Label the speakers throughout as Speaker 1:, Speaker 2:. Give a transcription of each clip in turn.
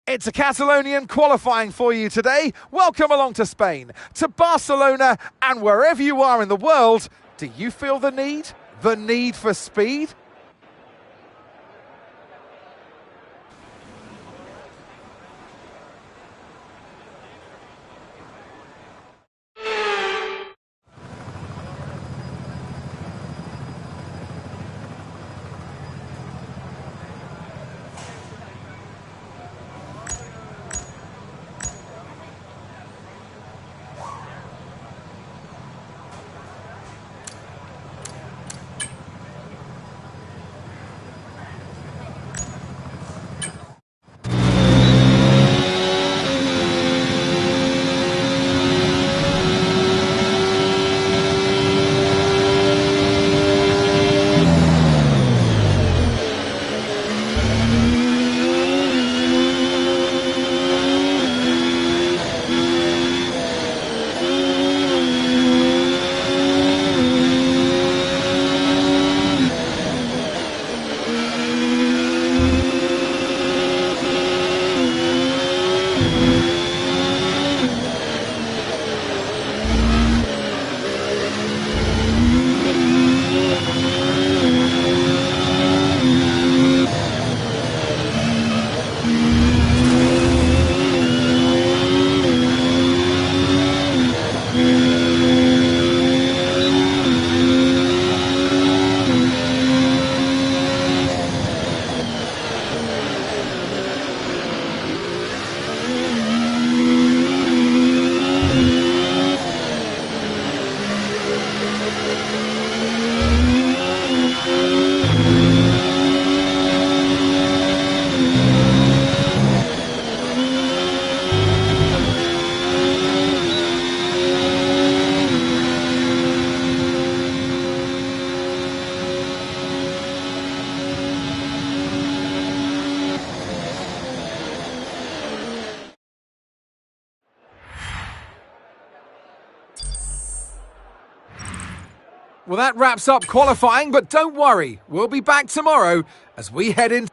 Speaker 1: It's a Catalonian qualifying for you today. Welcome along to Spain, to Barcelona, and wherever you are in the world, do you feel the need? The need for speed? Well, that wraps up qualifying, but don't worry, we'll be back tomorrow as we head into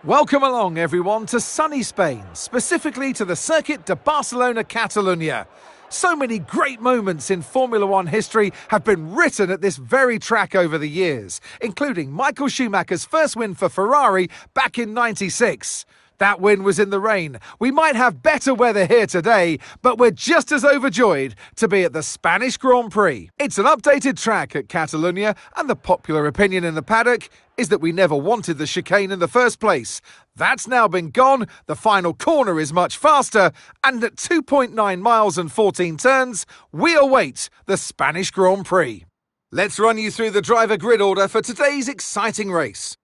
Speaker 1: Welcome along, everyone, to sunny Spain, specifically to the Circuit de Barcelona Catalunya. So many great moments in Formula One history have been written at this very track over the years, including Michael Schumacher's first win for Ferrari back in '96. That win was in the rain. We might have better weather here today, but we're just as overjoyed to be at the Spanish Grand Prix. It's an updated track at Catalonia, and the popular opinion in the paddock is that we never wanted the chicane in the first place. That's now been gone, the final corner is much faster, and at 2.9 miles and 14 turns, we await the Spanish Grand Prix. Let's run you through the driver grid order for today's exciting race.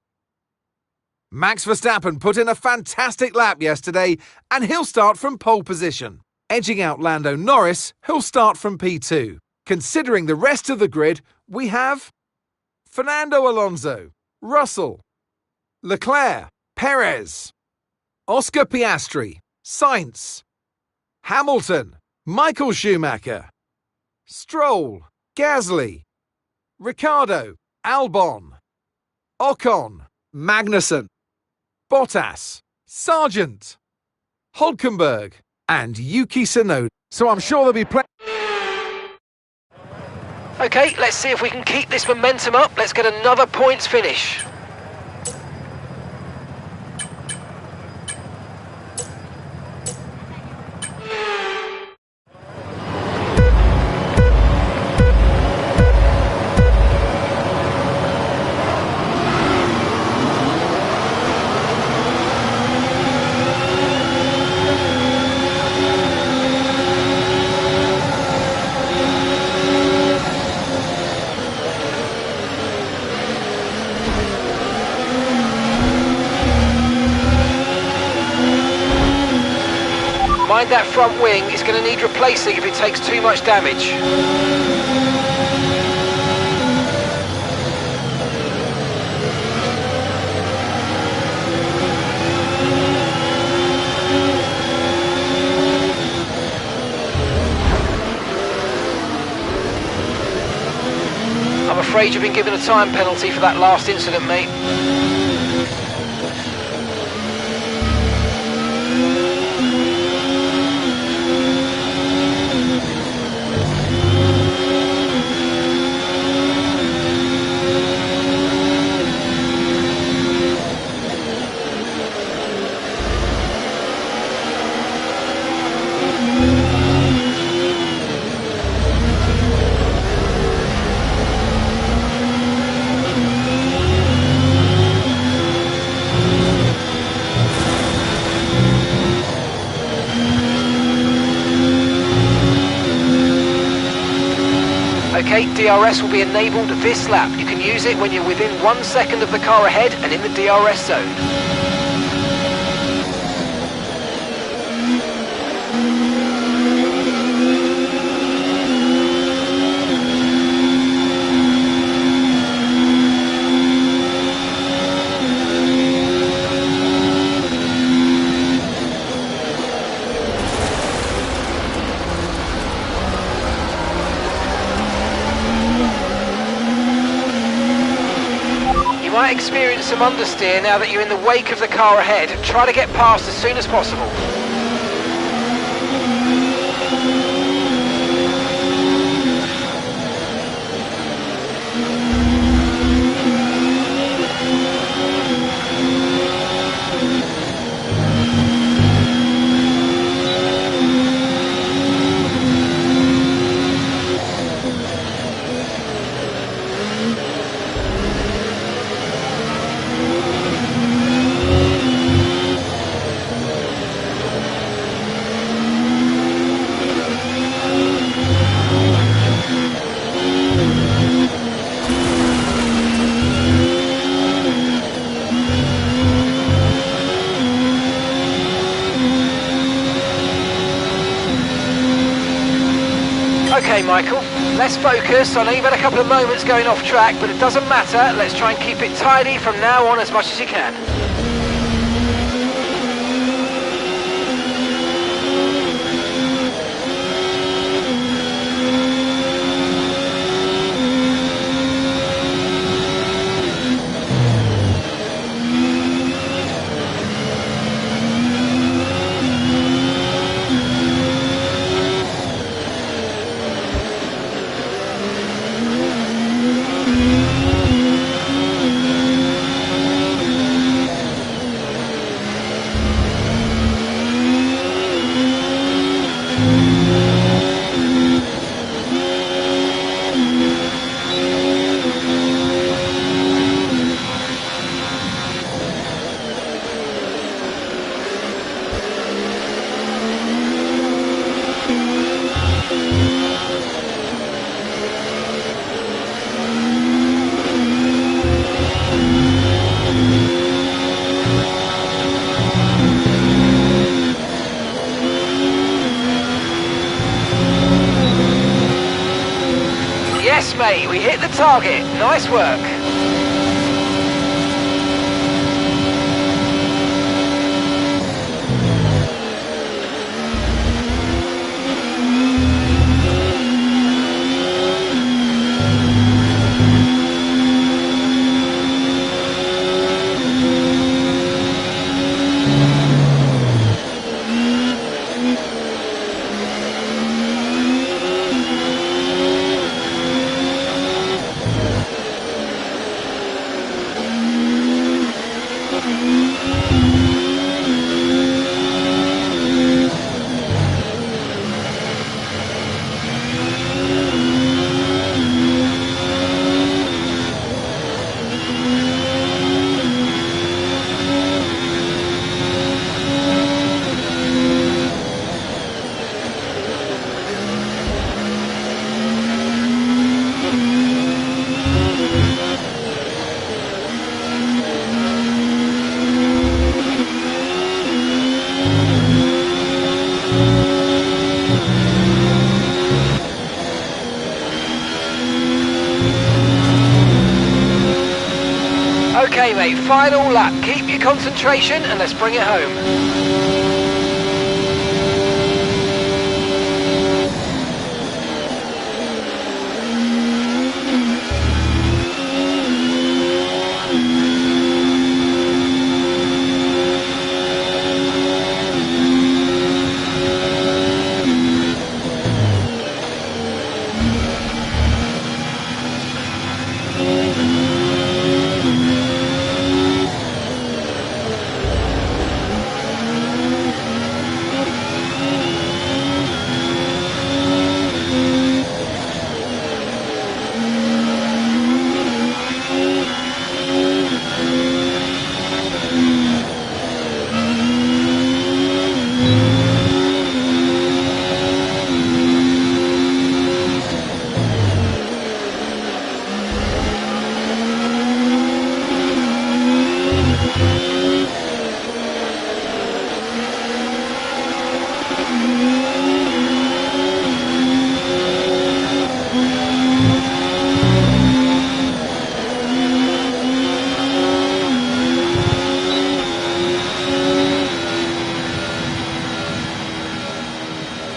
Speaker 1: Max Verstappen put in a fantastic lap yesterday, and he'll start from pole position. Edging out Lando Norris, who'll start from P2. Considering the rest of the grid, we have Fernando Alonso, Russell, Leclerc, Perez, Oscar Piastri, Sainz, Hamilton, Michael Schumacher, Stroll, Gasly, Ricciardo, Albon, Ocon, Magnussen, Bottas, Sargent, Hülkenberg, and Yuki Tsunoda. So I'm sure there'll be plenty.
Speaker 2: Okay, let's see if we can keep this momentum up. Let's get another points finish. Mind that front wing, it's going to need replacing if it takes too much damage. I'm afraid you've been given a time penalty for that last incident, mate. Okay, DRS will be enabled this lap. You can use it when you're within 1 second of the car ahead and in the DRS zone. You might experience some understeer now that you're in the wake of the car ahead. Try to get past as soon as possible. Okay, Michael, let's focus. I know you've had a couple of moments going off track, but it doesn't matter. Let's try and keep it tidy from now on as much as you can. Yes, mate, we hit the target. Nice work. Okay, mate, final lap. Keep your concentration and let's bring it home.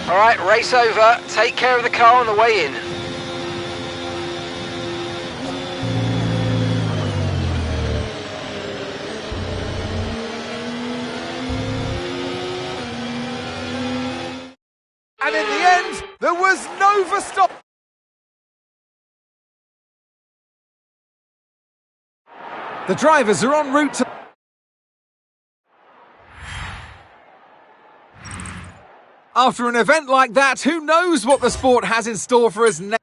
Speaker 2: Alright, race over. Take care of the car on the way in.
Speaker 1: And in the end, there was no Verstappen. The drivers are en route to... After an event like that, who knows what the sport has in store for us next?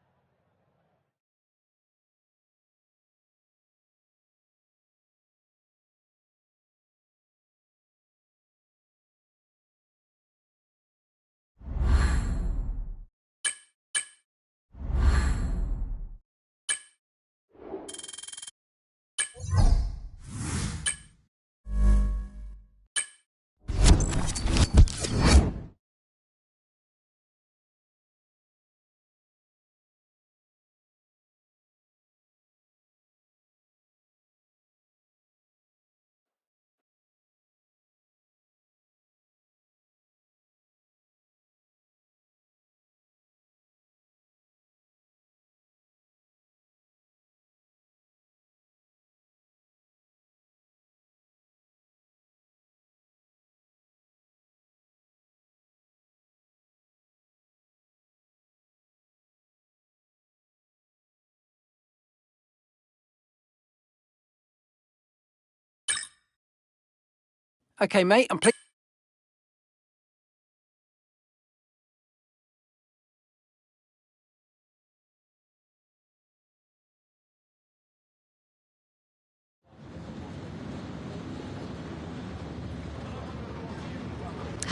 Speaker 2: Okay, mate, I'm pleased.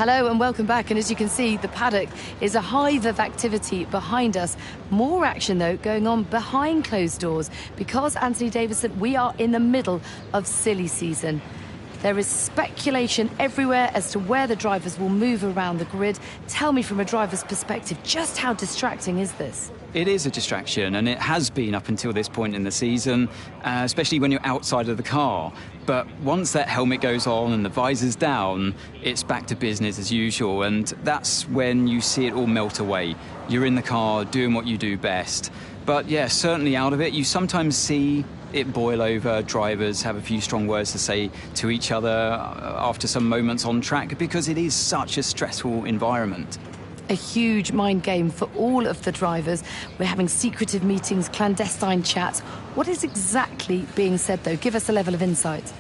Speaker 3: Hello and welcome back. And as you can see, the paddock is a hive of activity behind us. More action, though, going on behind closed doors because, Anthony Davison, we are in the middle of silly season. There is speculation everywhere as to where the drivers will move around the grid. Tell me from a driver's perspective, just how distracting is this?
Speaker 4: It is a distraction, and it has been up until this point in the season, especially when you're outside of the car. But once that helmet goes on and the visor's down, it's back to business as usual, and that's when you see it all melt away. You're in the car doing what you do best. But yeah, certainly out of it, you sometimes see it boil over. Drivers have a few strong words to say to each other after some moments on track because it is such a stressful environment.
Speaker 3: A huge mind game for all of the drivers. We're having secretive meetings, clandestine chats. What is exactly being said, though? Give us a level of insight.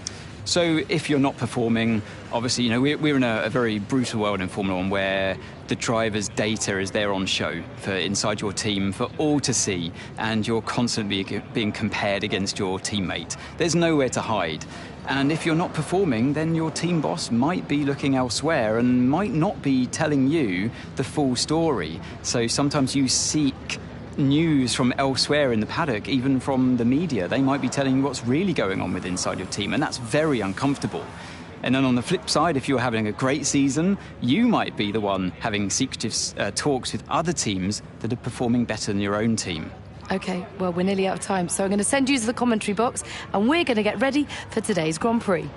Speaker 4: So if you're not performing, obviously, we're in a very brutal world in Formula One where the driver's data is there on show for inside your team for all to see, and you're constantly being compared against your teammate. There's nowhere to hide. And if you're not performing, then your team boss might be looking elsewhere and might not be telling you the full story. So sometimes you seek news from elsewhere in the paddock, even from the media. They might be telling you what's really going on with inside your team, and that's very uncomfortable. And then on the flip side, if you're having a great season, you might be the one having secretive talks with other teams that are performing better than your own team.
Speaker 3: OK, well, we're nearly out of time, so I'm going to send you to the commentary box, and we're going to get ready for today's Grand Prix.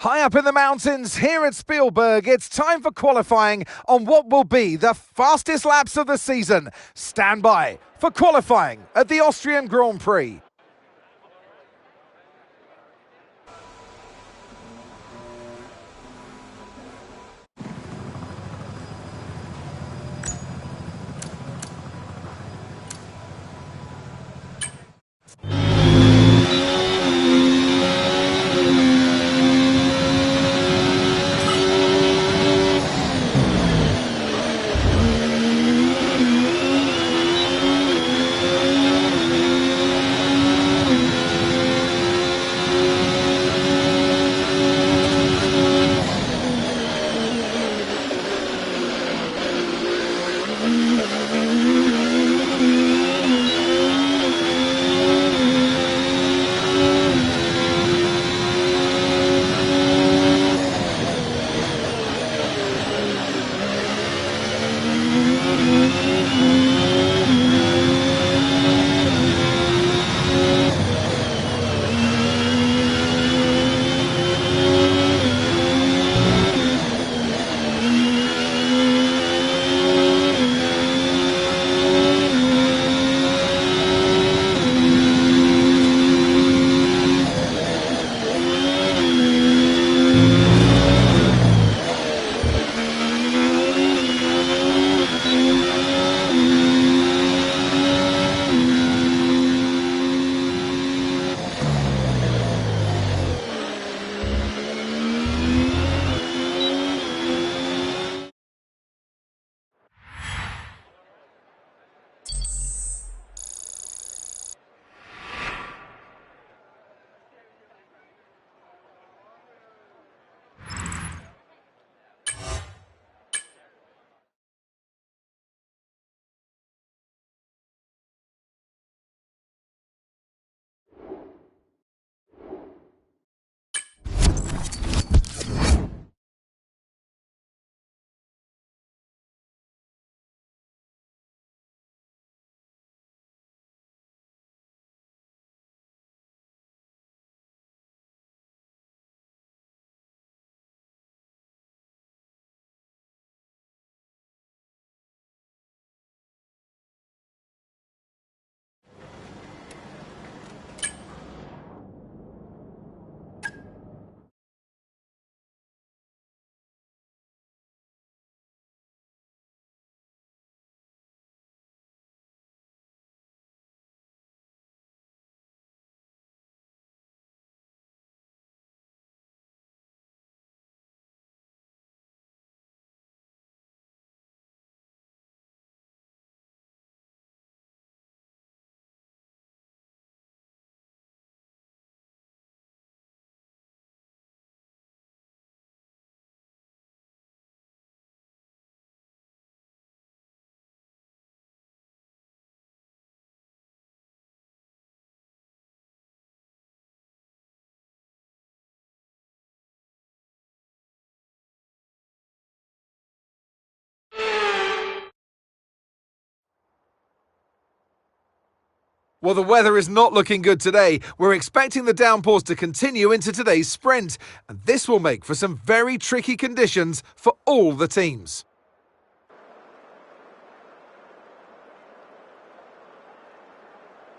Speaker 1: High up in the mountains here at Spielberg, it's time for qualifying on what will be the fastest laps of the season. Stand by for qualifying at the Austrian Grand Prix. Well, the weather is not looking good today. We're expecting the downpours to continue into today's sprint, and this will make for some very tricky conditions for all the teams.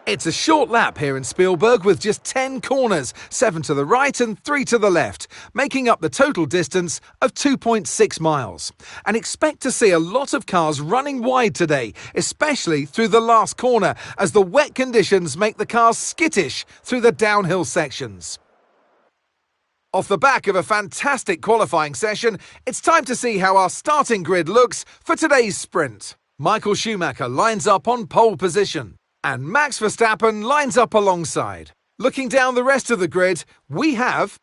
Speaker 1: It's a short lap here in Spielberg with just 10 corners, 7 to the right and 3 to the left, making up the total distance of 2.6 miles. And expect to see a lot of cars running wide today, especially through the last corner, as the wet conditions make the cars skittish through the downhill sections. Off the back of a fantastic qualifying session, it's time to see how our starting grid looks for today's sprint. Michael Schumacher lines up on pole position, and Max Verstappen lines up alongside. Looking down the rest of the grid, we have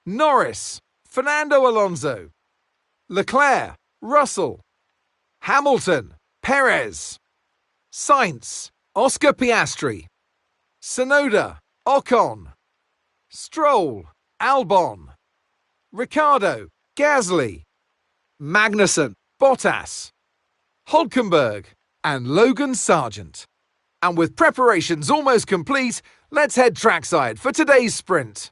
Speaker 1: Norris, Fernando Alonso, Leclerc, Russell, Hamilton, Perez, Sainz, Oscar Piastri, Tsunoda, Ocon, Stroll, Albon, Ricciardo, Gasly, Magnussen, Bottas, Hülkenberg, and Logan Sargent. And with preparations almost complete, let's head trackside for today's sprint.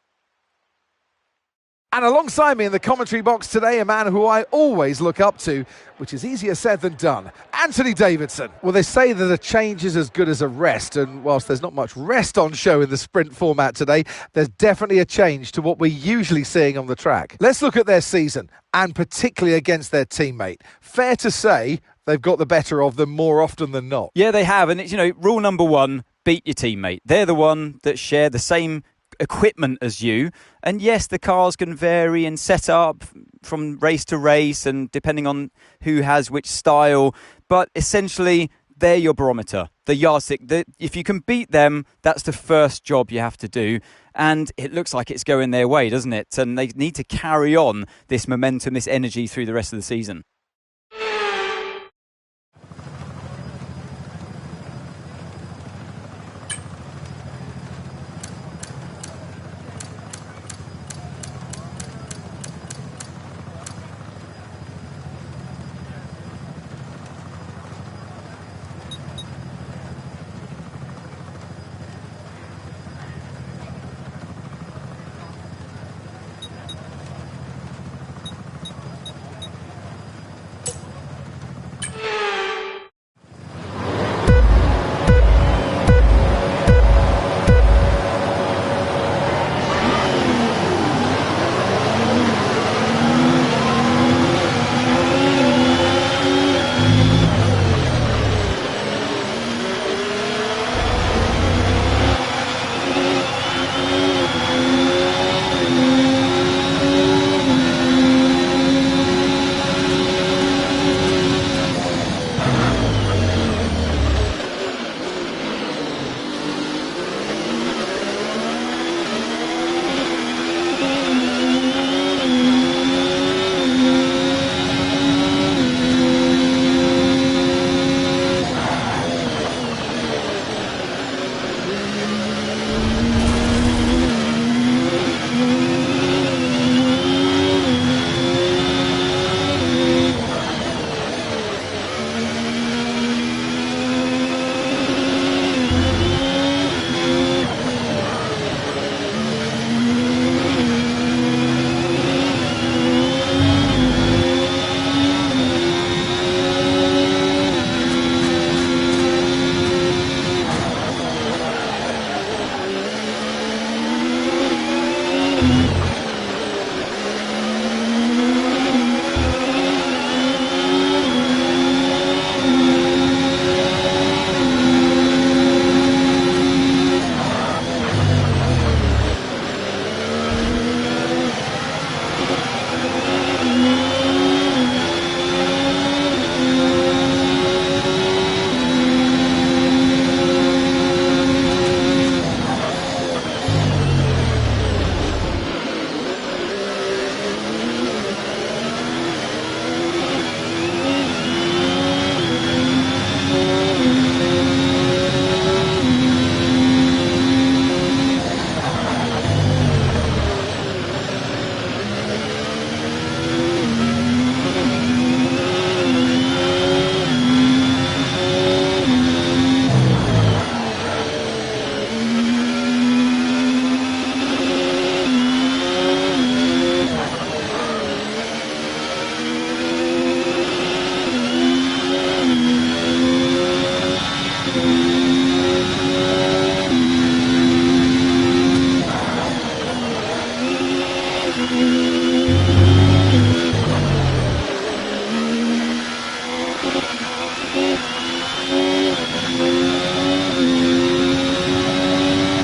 Speaker 1: And alongside me in the commentary box today, a man who I always look up to, which is easier said than done, Anthony Davidson. Well, they say that a change is as good as a rest, and whilst there's not much rest on show in the sprint format today, there's definitely a change to what we're usually seeing on the track. Let's look at their season, and particularly against their teammate. Fair to say they've got the better of them more often than not.
Speaker 5: Yeah, they have, and it's, rule number one, beat your teammate. They're the one that share the same equipment as you, and yes, the cars can vary in setup from race to race and depending on who has which style, but essentially they're your barometer, the yardstick. If you can beat them, that's the first job you have to do, and it looks like it's going their way, doesn't it? And they need to carry on this momentum, this energy through the rest of the season.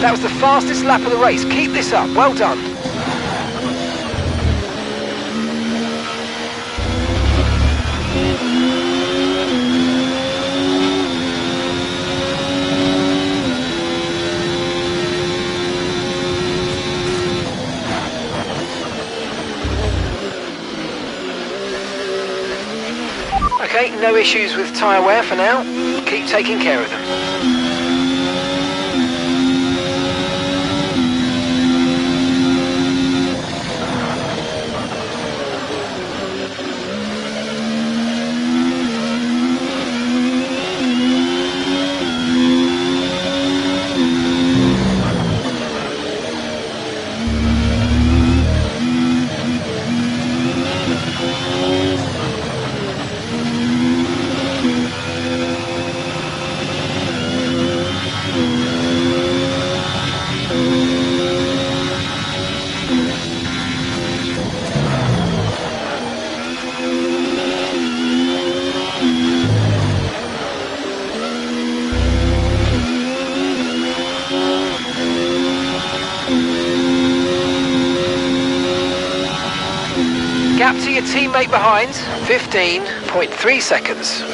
Speaker 2: That was the fastest lap of the race. Keep this up. Well done. Okay, no issues with tyre wear for now. Keep taking care of them. teammate behind, 15.3 seconds.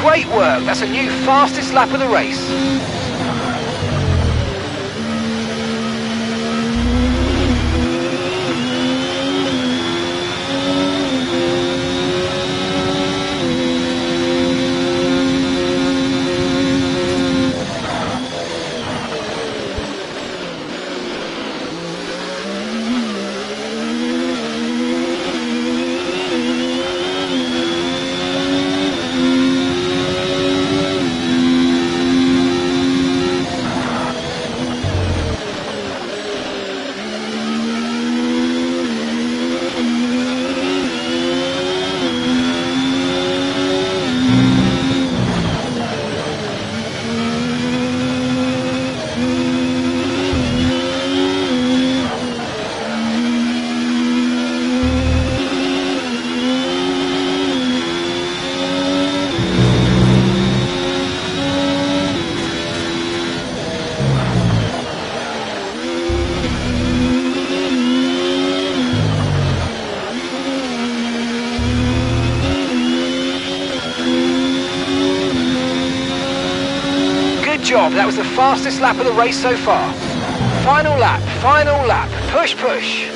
Speaker 2: Great work, that's a new fastest lap of the race. Good job, that was the fastest lap of the race so far. Final lap, push, push.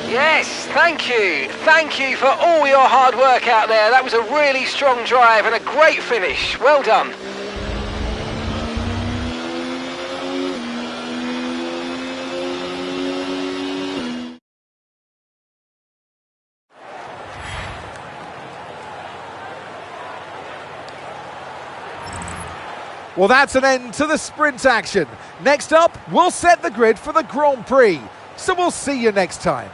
Speaker 2: Yes, thank you for all your hard work out there. That was a really strong drive and a great finish. Well done.
Speaker 1: Well, that's an end to the sprint action. Next up, we'll set the grid for the Grand Prix. So we'll see you next time.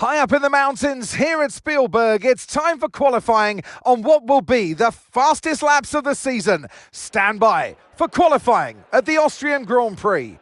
Speaker 1: High up in the mountains here at Spielberg, it's time for qualifying on what will be the fastest laps of the season. Stand by for qualifying at the Austrian Grand Prix.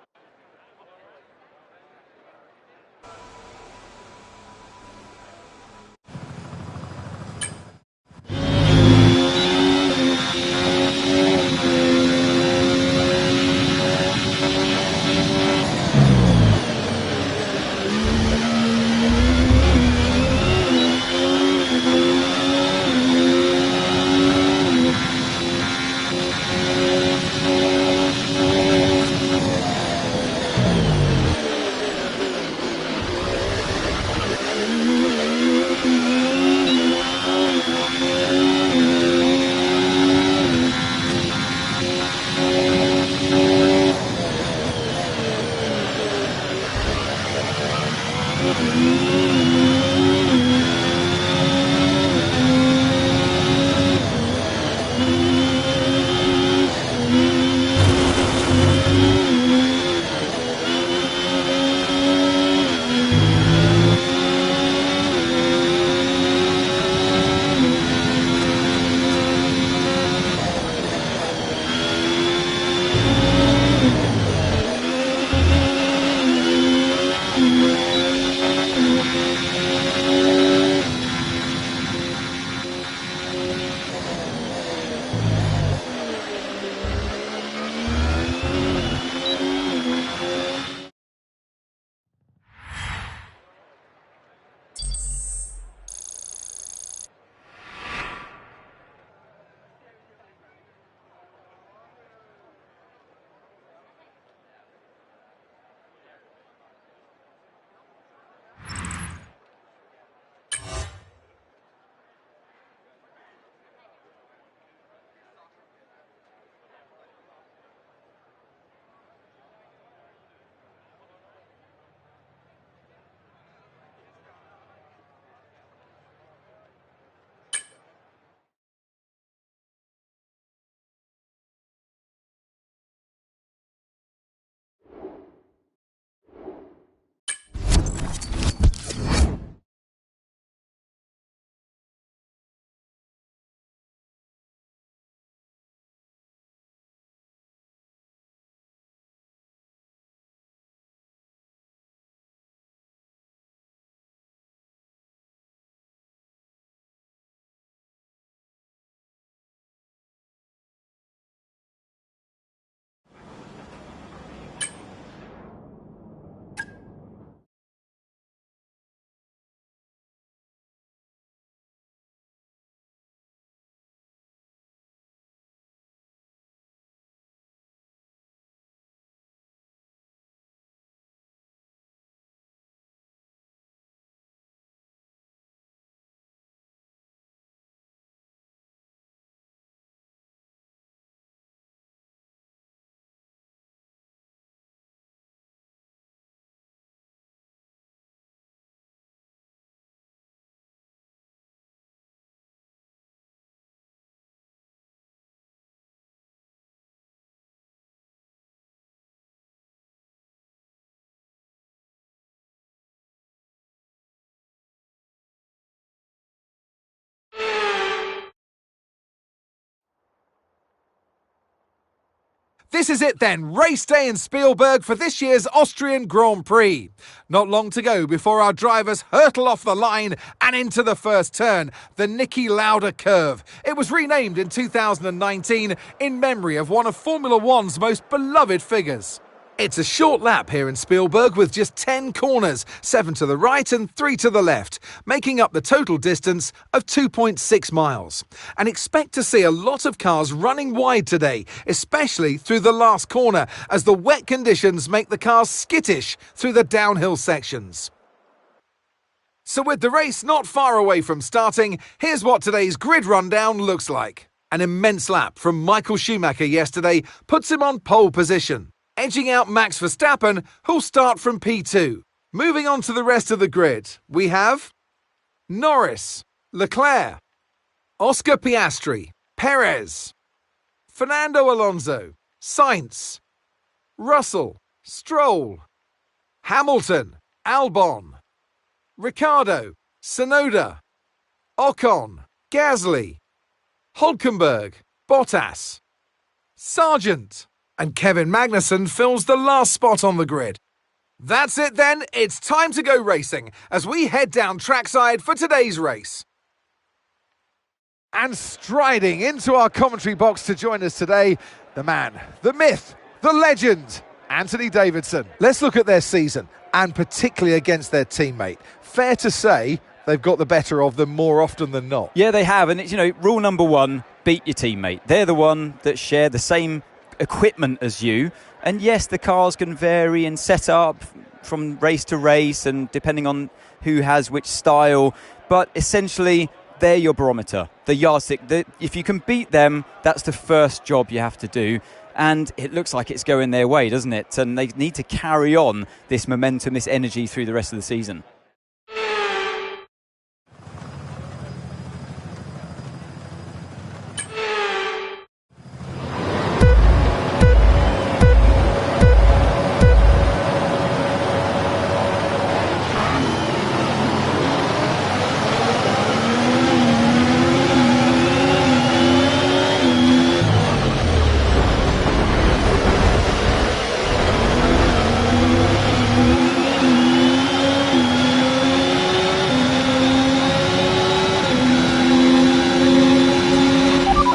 Speaker 1: This is it then, race day in Spielberg for this year's Austrian Grand Prix. Not long to go before our drivers hurtle off the line and into the first turn, the Niki Lauda curve. It was renamed in 2019 in memory of one of Formula One's most beloved figures. It's a short lap here in Spielberg with just 10 corners, 7 to the right and 3 to the left, making up the total distance of 2.6 miles. And expect to see a lot of cars running wide today, especially through the last corner, as the wet conditions make the cars skittish through the downhill sections. So with the race not far away from starting, here's what today's grid rundown looks like. An immense lap from Michael Schumacher yesterday puts him on pole position, edging out Max Verstappen, who'll start from P2. Moving on to the rest of the grid, we have Norris, Leclerc, Oscar Piastri, Perez, Fernando Alonso, Sainz, Russell, Stroll, Hamilton, Albon, Ricciardo, Tsunoda, Ocon, Gasly, Hulkenberg, Bottas, Sargent, and Kevin Magnussen fills the last spot on the grid. That's it then, it's time to go racing as we head down trackside for today's race. And striding into our commentary box to join us today, the man, the myth, the legend, Anthony Davidson. Let's look at their season, and particularly against their teammate. Fair to say they've got the better of them more often than not.
Speaker 5: Yeah, they have, and it's, rule number one, beat your teammate. They're the one that share the same equipment as you, and yes, the cars can vary in setup from race to race and depending on who has which style, but essentially they're your barometer, the yardstick. If you can beat them, that's the first job you have to do. And it looks like it's going their way, doesn't it? And they need to carry on this momentum, this energy through the rest of the season.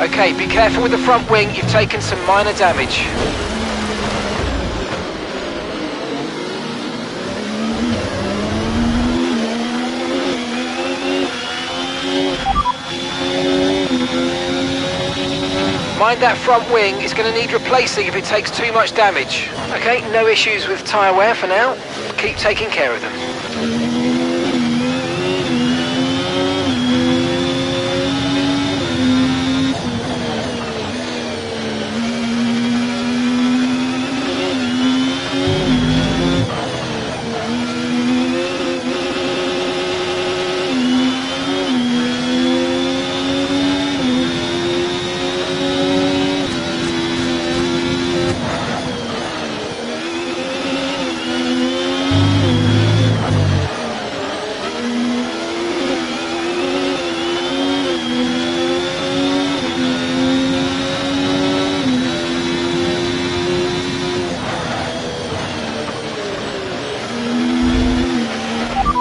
Speaker 2: Okay, be careful with the front wing, you've taken some minor damage. Mind that front wing, it's going to need replacing if it takes too much damage. Okay, no issues with tyre wear for now. Keep taking care of them.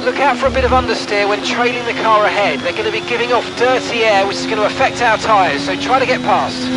Speaker 2: Look out for a bit of understeer when trailing the car ahead. They're going to be giving off dirty air, which is going to affect our tyres, so try to get past.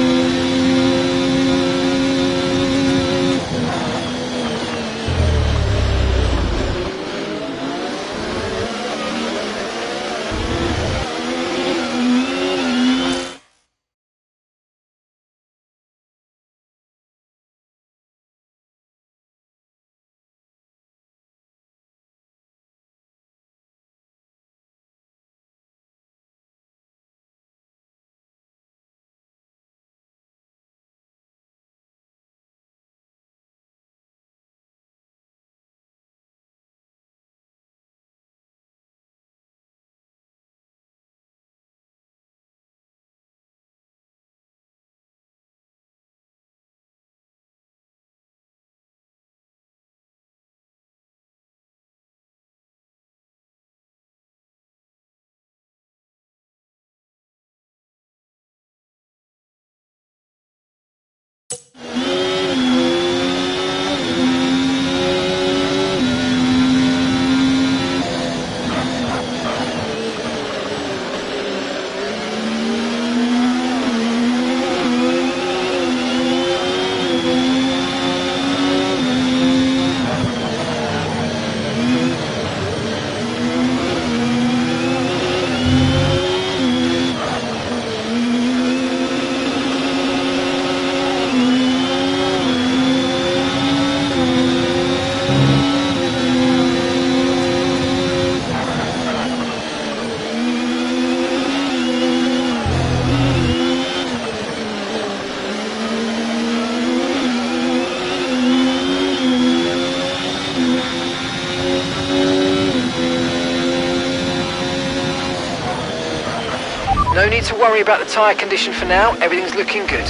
Speaker 2: No need to worry about the tyre condition for now, everything's looking good.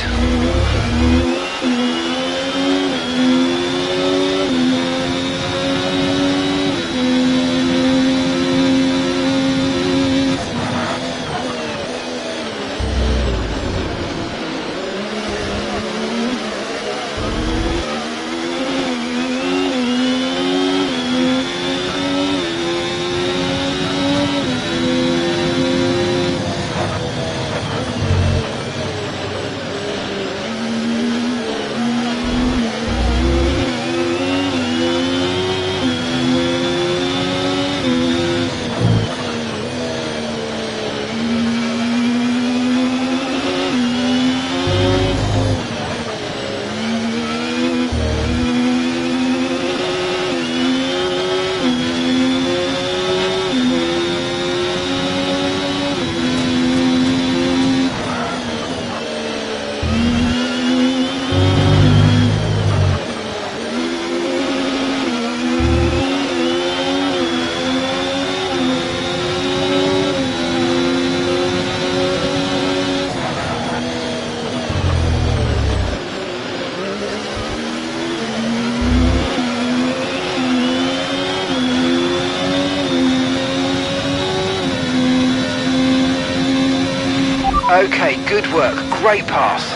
Speaker 2: Okay, good work. Great pass.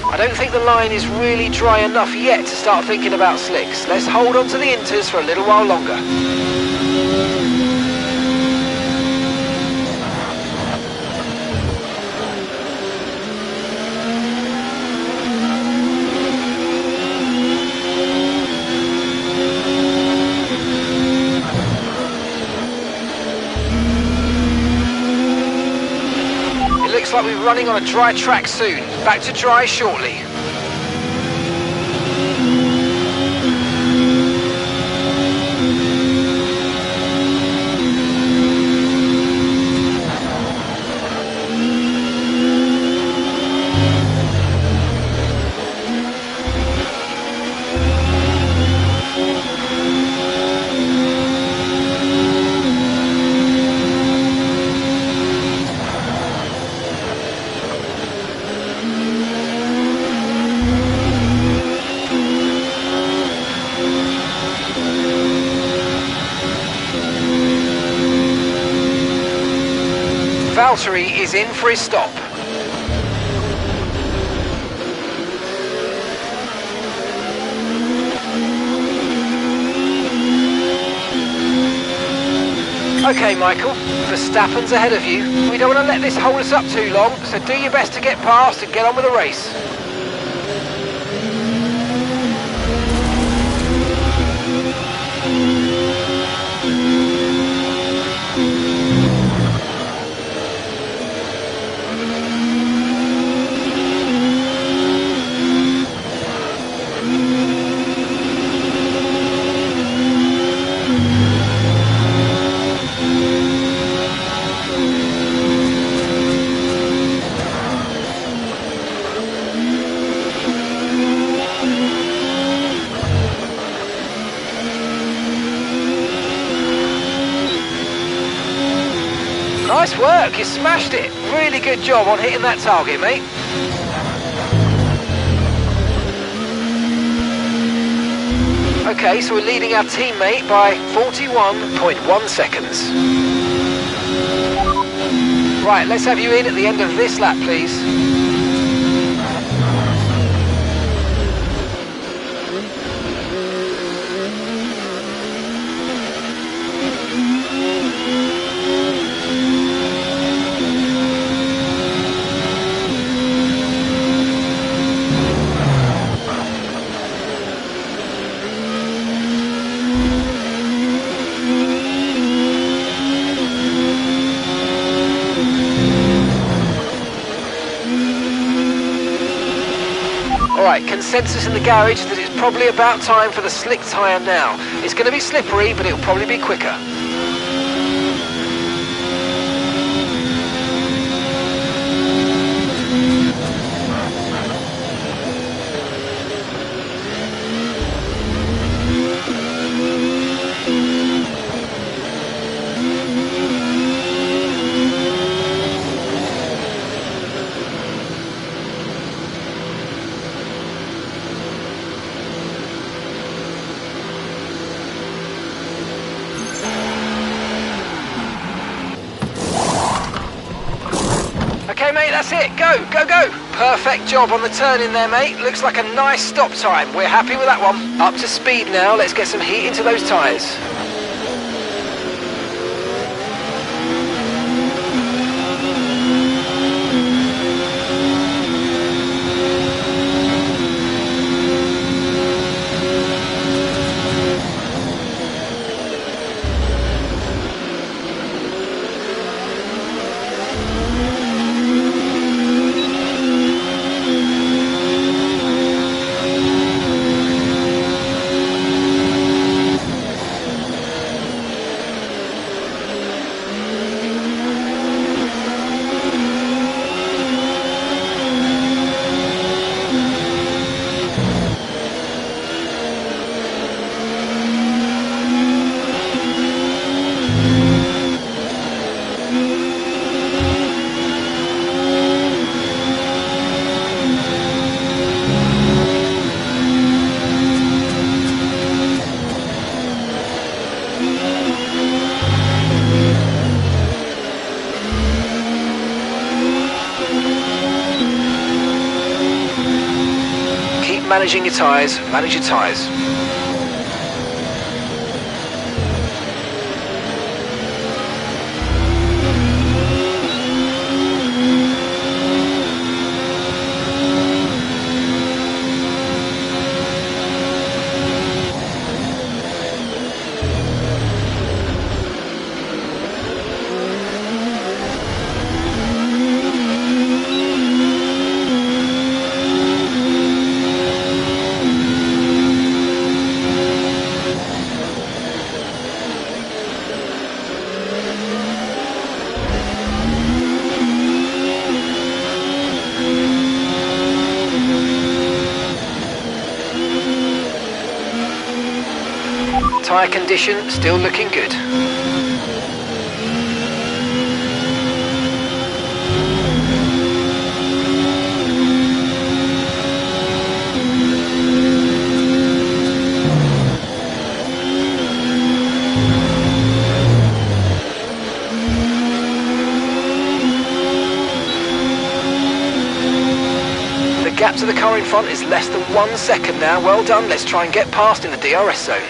Speaker 2: I don't think the line is really dry enough yet to start thinking about slicks. Let's hold on to the inters for a little while longer. Looks like we're running on a dry track soon. Back to dry shortly. Valtteri is in for his stop. Okay, Michael, Verstappen's ahead of you. We don't want to let this hold us up too long, so do your best to get past and get on with the race. Nice work, you smashed it. Really good job on hitting that target, mate. Okay, so we're leading our teammate by 41.1 seconds. Right, let's have you in at the end of this lap, please. Alright, consensus in the garage that it's probably about time for the slick tyre now. It's going to be slippery, but it'll probably be quicker. Okay, mate, that's it. Go, go, go. Perfect job on the turn in there, mate. Looks like a nice stop time. We're happy with that one. Up to speed now. Let's get some heat into those tyres. Managing your tyres, manage your tyres. Tyre condition still looking good. The gap to the car in front is less than 1 second now. Well done. Let's try and get past in the DRS zone.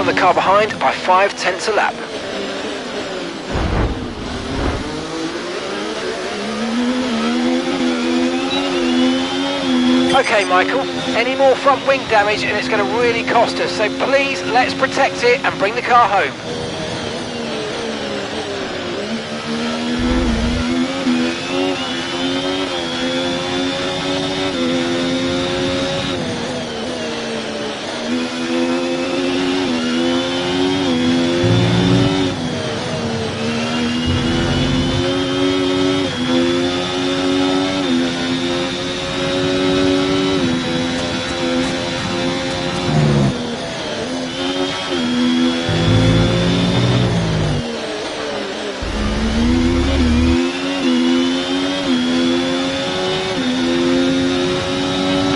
Speaker 2: the car behind by 0.5 a lap. Okay, Michael, any more front wing damage and it's going to really cost us, so please let's protect it and bring the car home.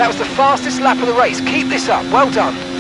Speaker 2: That was the fastest lap of the race. Keep this up. Well done.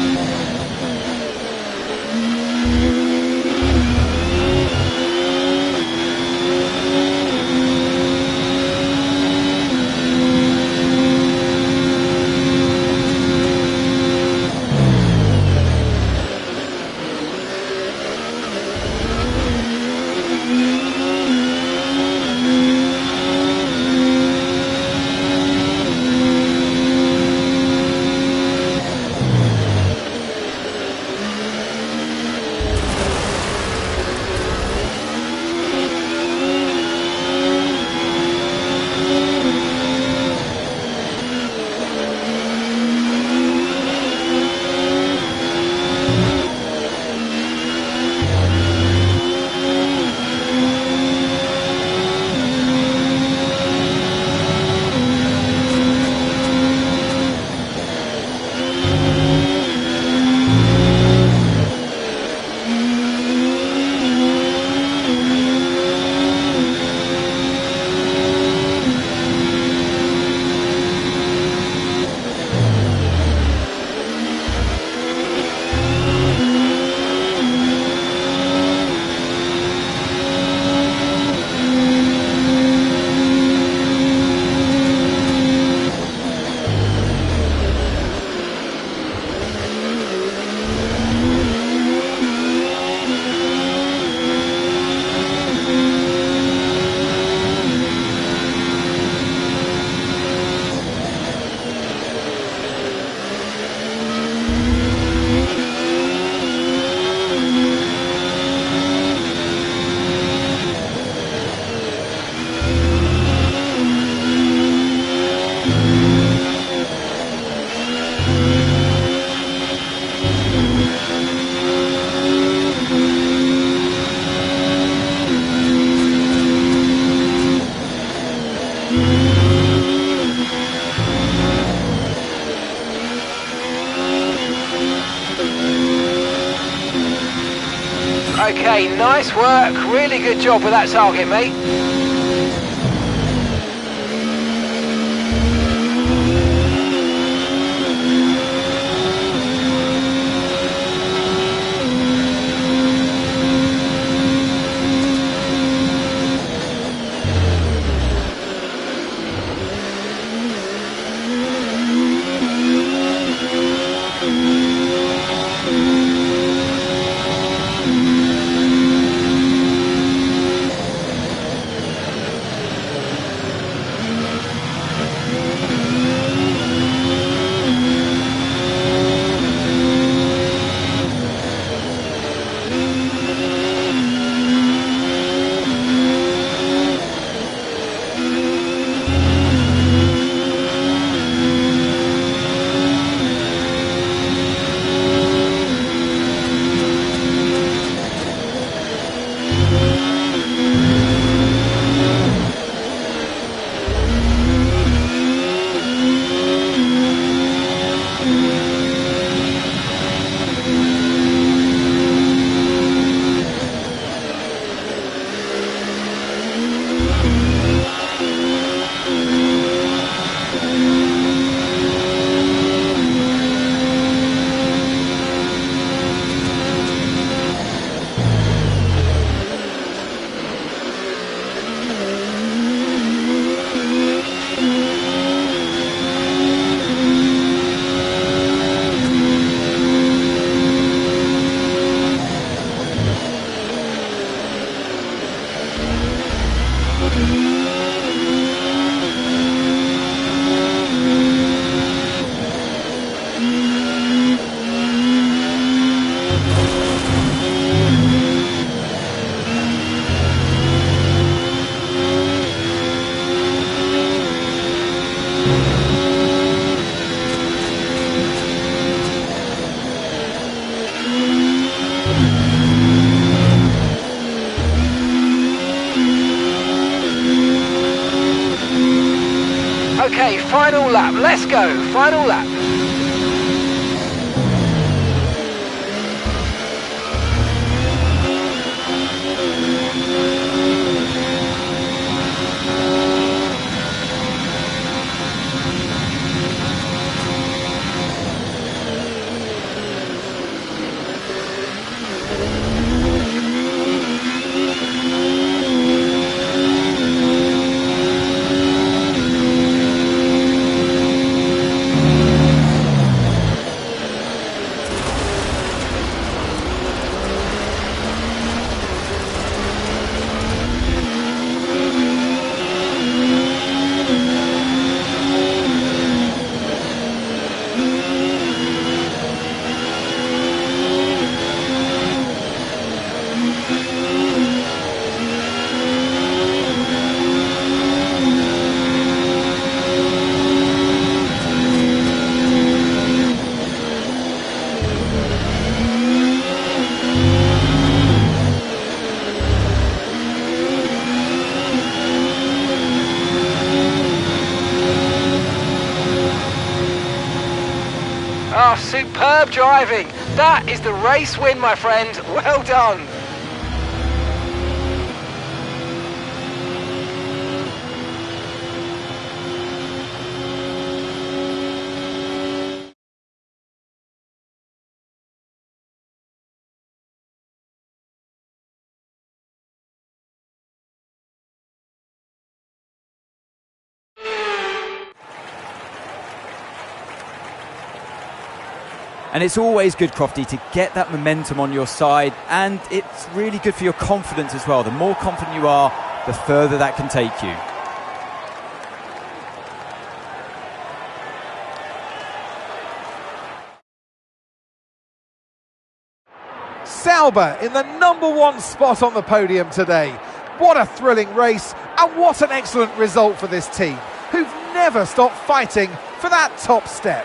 Speaker 2: Okay, nice work. Really good job with that target, mate. Okay, final lap. Let's go. Final lap. Oh, superb driving. That is the race win, my friend. Well done.
Speaker 5: And it's always good, Crofty, to get that momentum on your side, and it's really good for your confidence as well. The more confident you are, the further that can take you.
Speaker 1: Sauber in the #1 spot on the podium today. What a thrilling race, and what an excellent result for this team, who've never stopped fighting for that top step.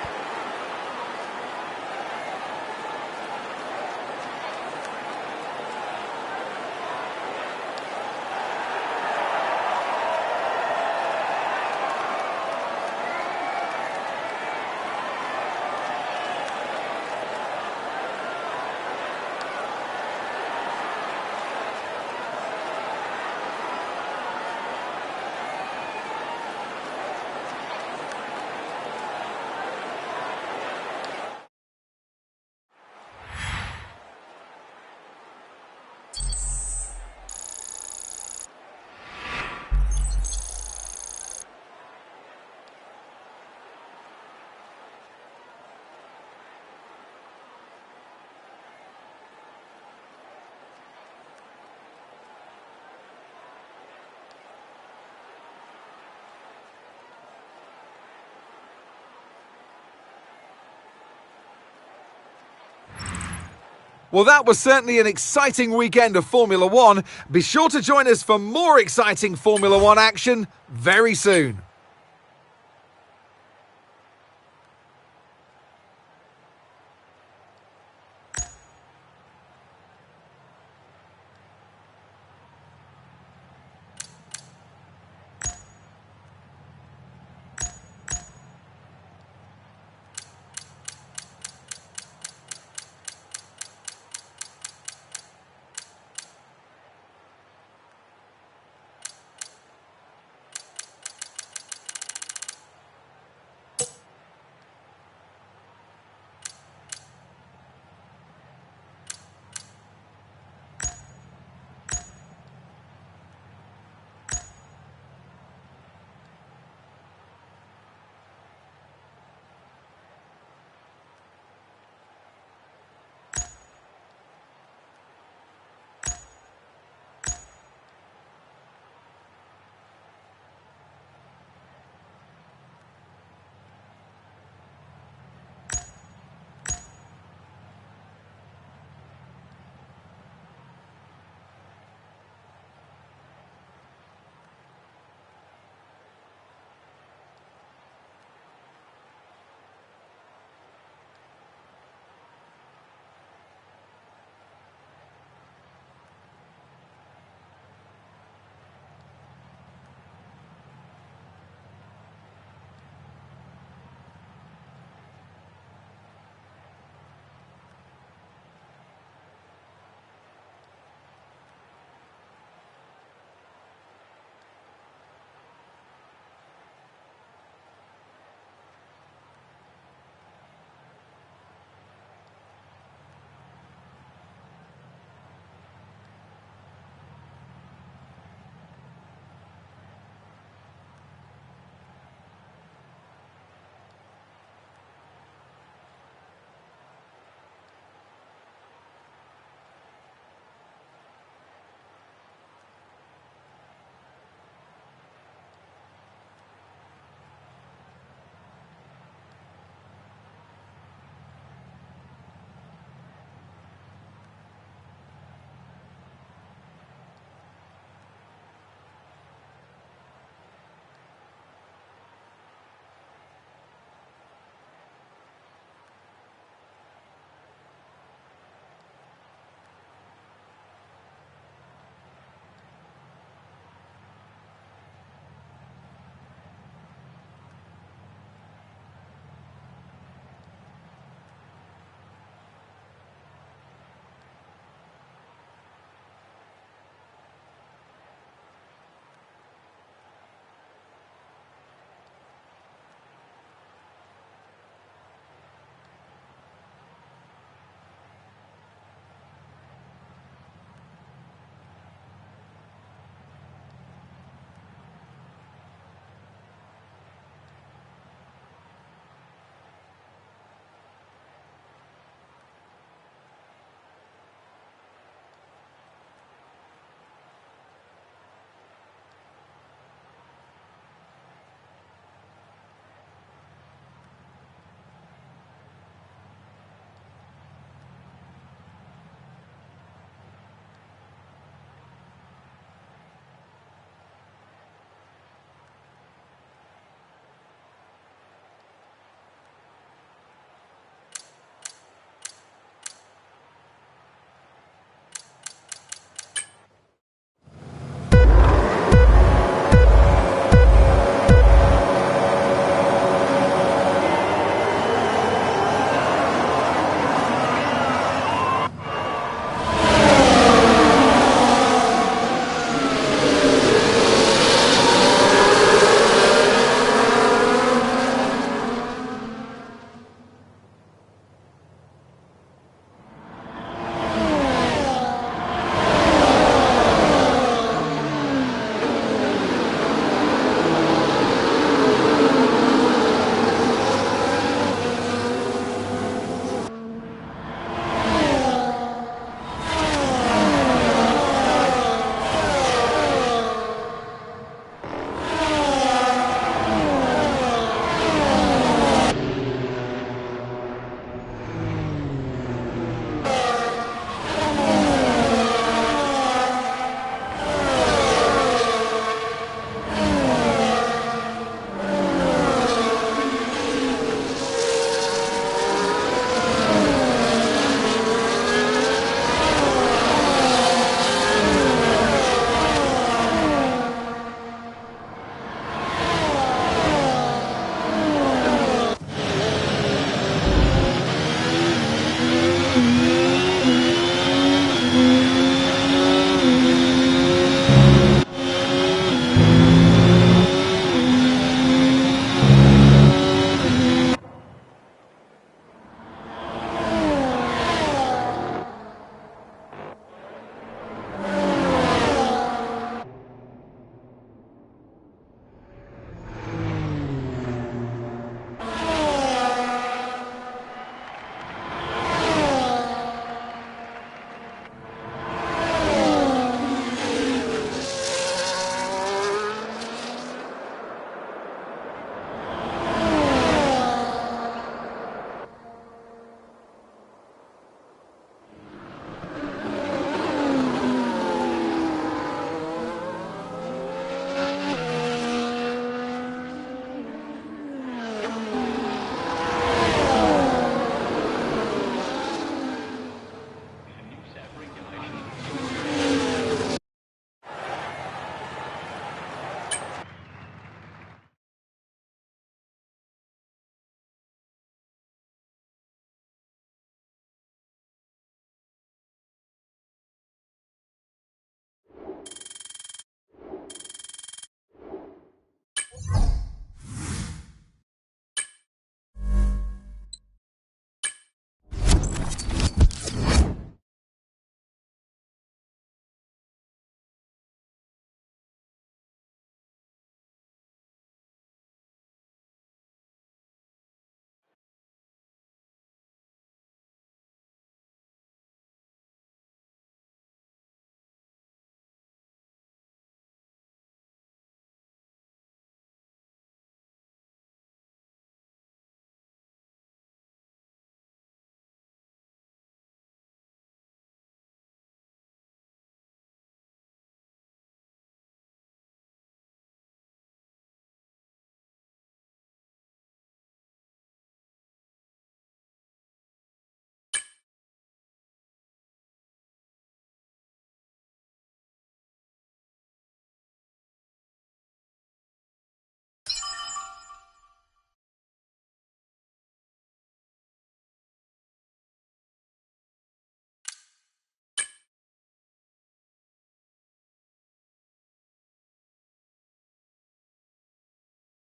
Speaker 1: Well, that was certainly an exciting weekend of Formula One. Be sure to join us for more exciting Formula One action very soon.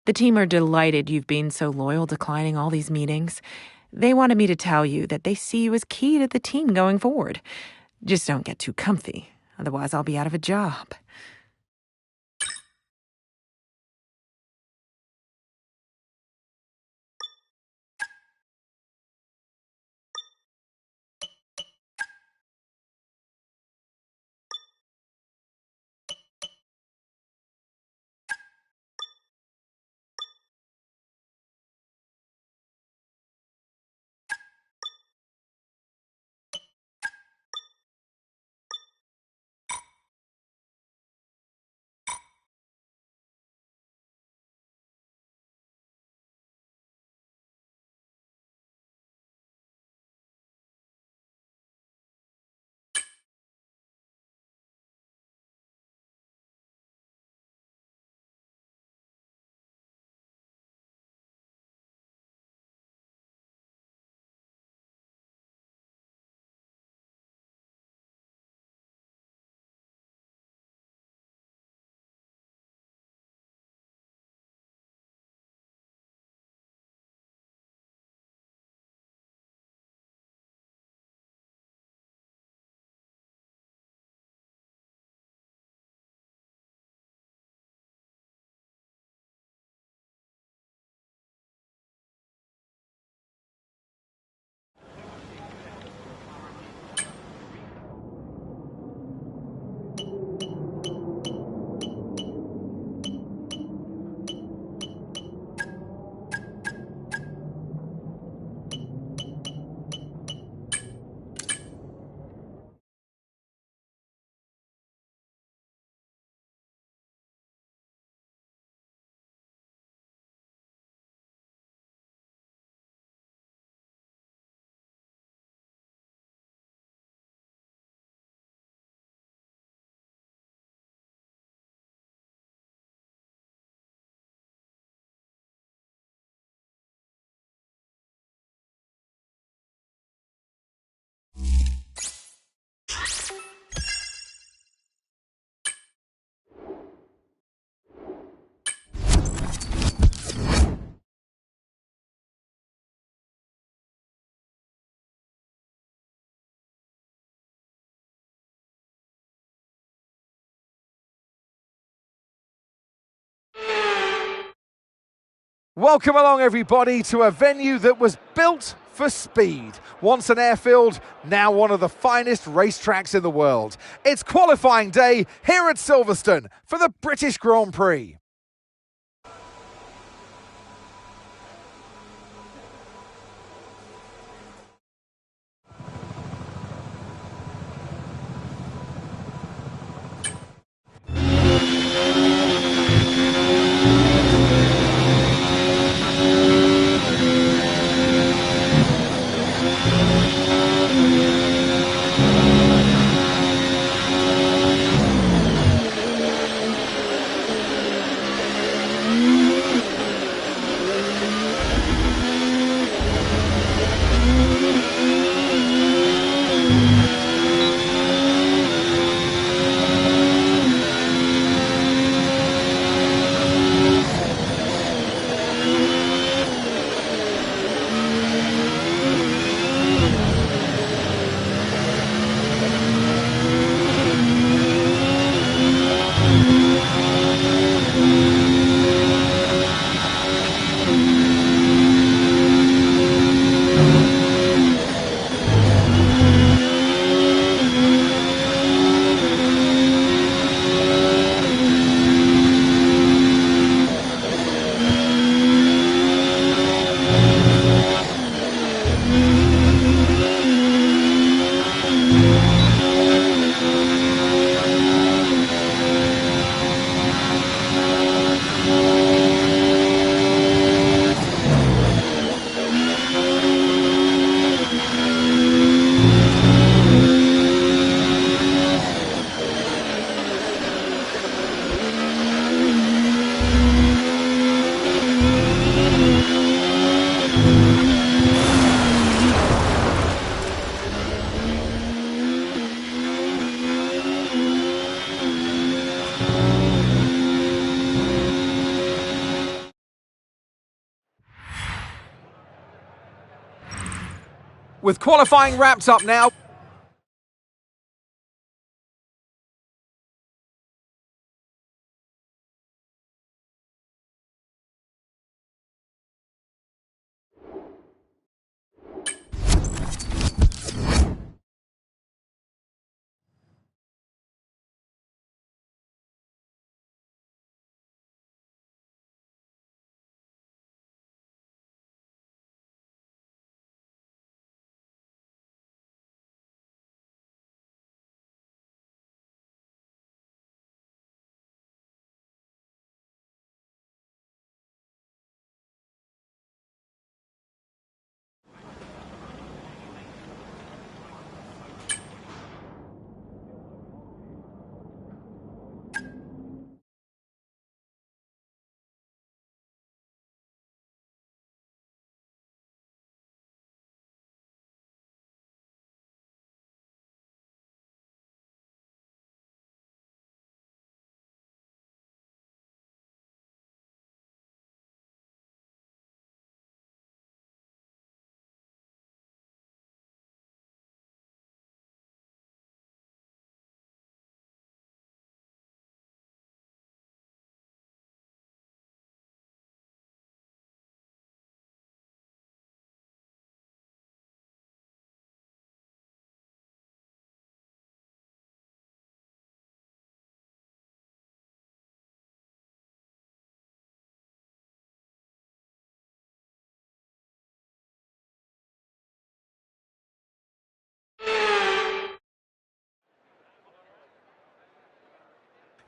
Speaker 6: The team are delighted you've been so loyal, declining all these meetings. They wanted me to tell you that they see you as key to the team going forward. Just don't get too comfy, otherwise I'll be out of a job.
Speaker 1: Welcome along, everybody, to a venue that was built for speed. Once an airfield, now one of the finest racetracks in the world. It's qualifying day here at Silverstone for the British Grand Prix. With qualifying wrapped up now.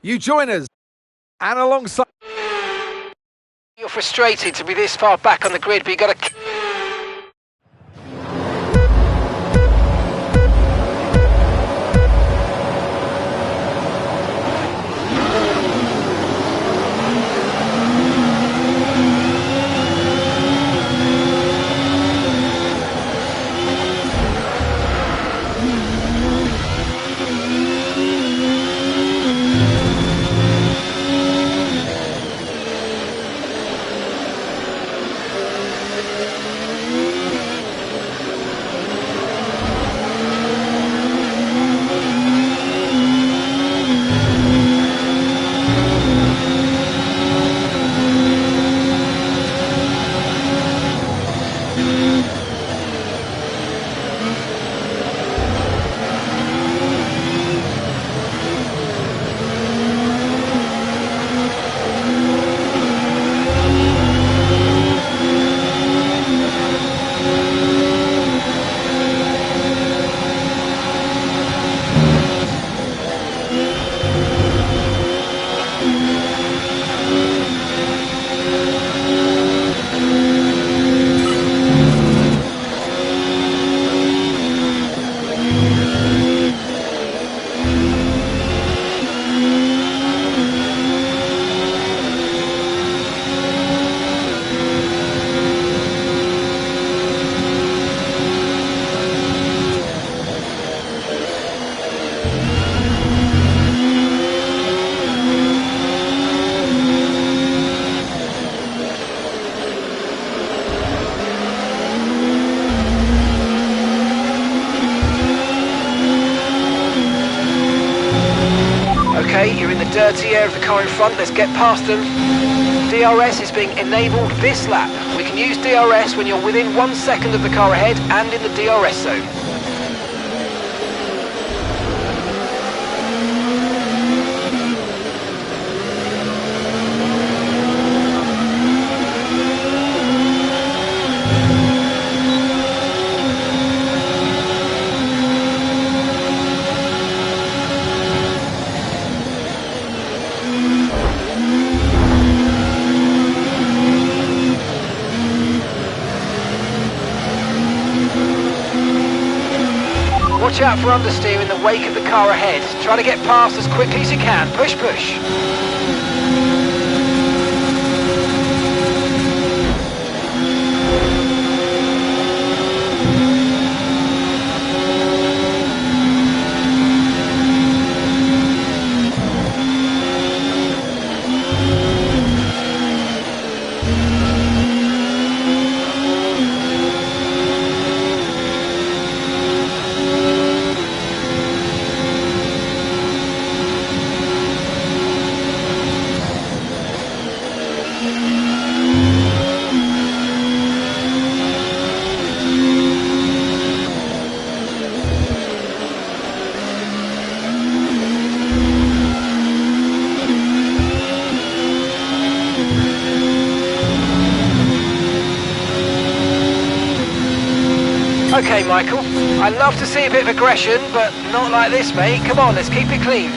Speaker 1: You join us, and alongside...
Speaker 2: You're frustrated to be this far back on the grid, but you got to... Okay, you're in the dirty air of the car in front, let's get past them. DRS is being enabled this lap. We can use DRS when you're within 1 second of the car ahead and in the DRS zone. Watch out for understeer in the wake of the car ahead. Try to get past as quickly as you can. Push, push. Okay, Michael. I'd love to see a bit of aggression, but not like this, mate. Come on, let's keep it clean.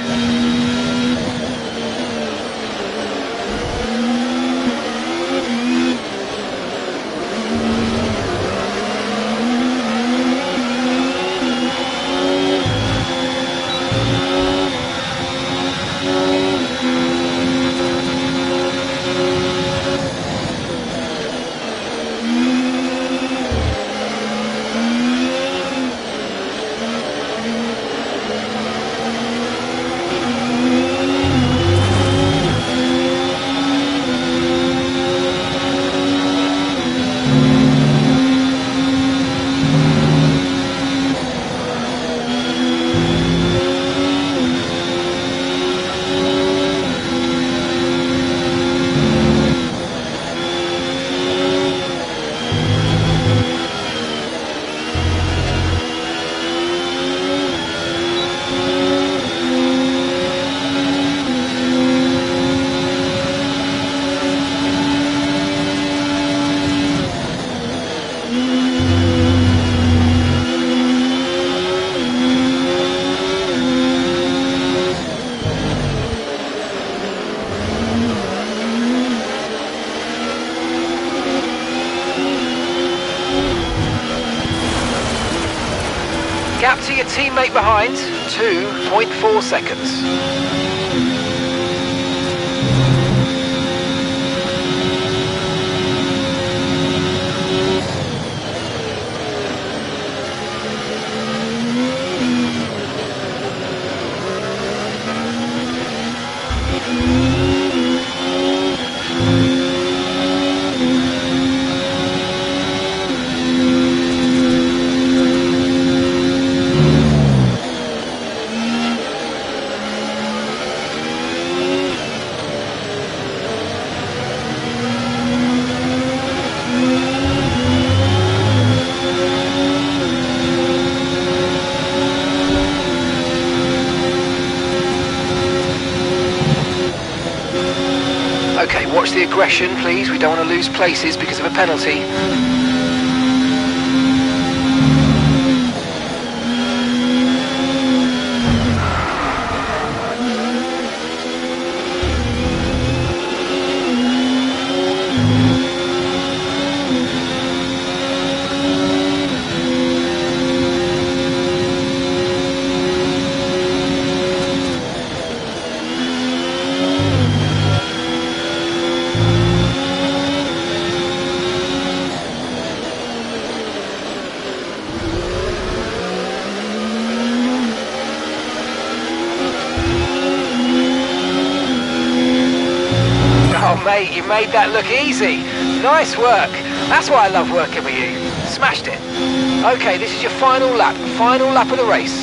Speaker 2: Gap to your teammate behind, 2.4 seconds. Okay, watch the aggression, please. We don't want to lose places because of a penalty. Oh mate, you made that look easy. Nice work. That's why I love working with you. Smashed it. Okay, this is your final lap of the race.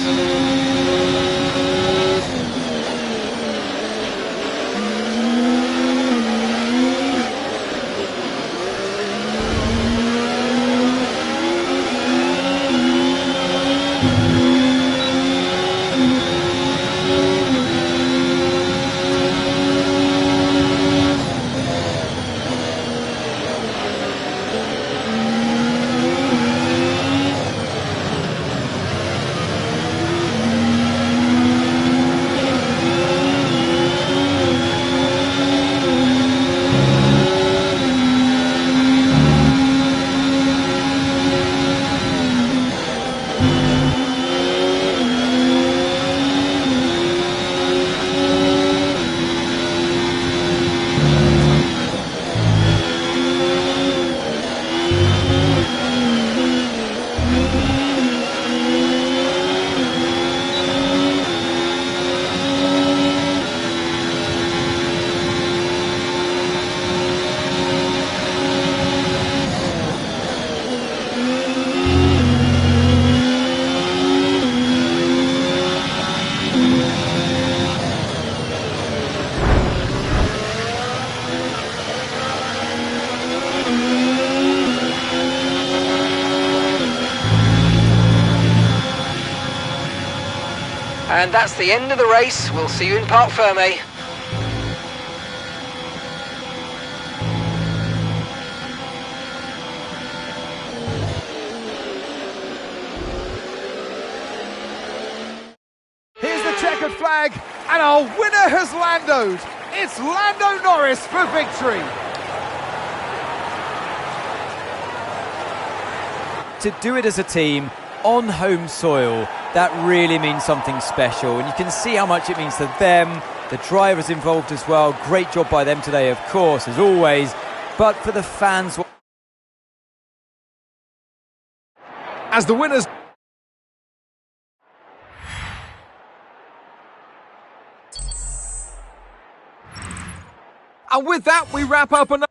Speaker 2: And that's the end of the race. We'll see you in Parc Fermé.
Speaker 1: flag, and our winner has landed. It's Lando Norris for victory.
Speaker 5: To do it as a team on home soil, that really means something special. And you can see how much it means to them, the drivers involved as well. Great job by them today, of course, as always. But for the fans...
Speaker 1: As the winners... And with that, we wrap up another...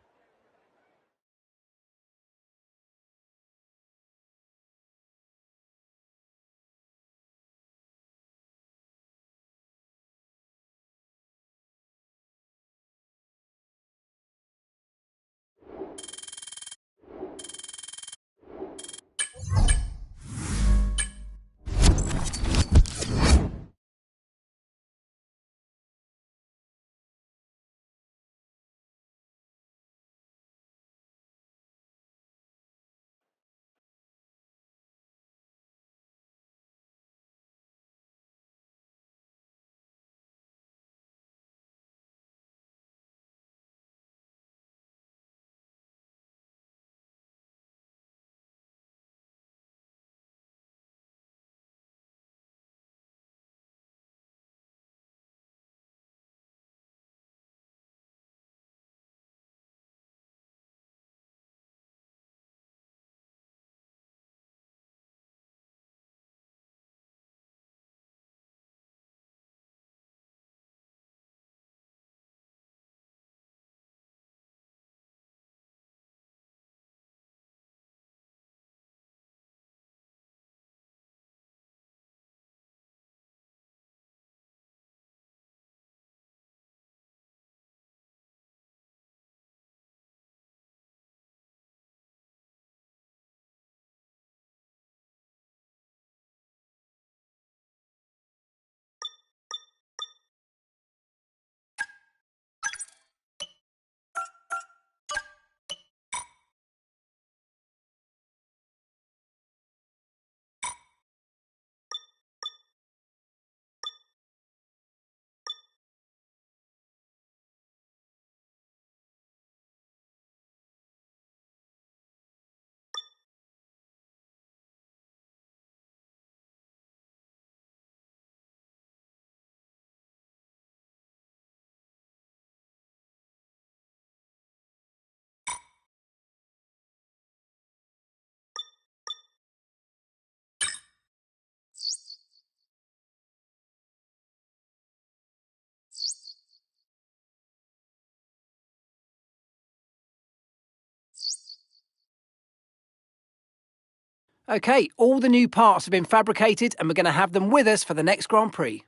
Speaker 2: OK, all the new parts have been fabricated and we're going to have them with us for the next Grand Prix.